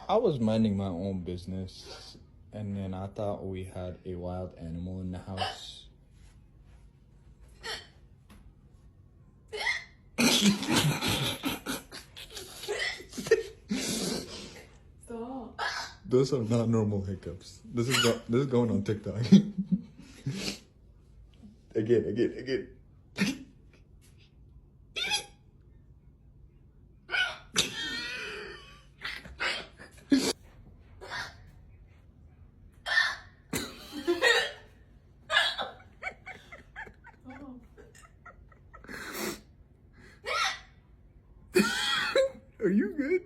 I was minding my own business, and then I thought we had a wild animal in the house. Stop. Those are not normal hiccups. This is going on TikTok. Again. Oh. Are you good?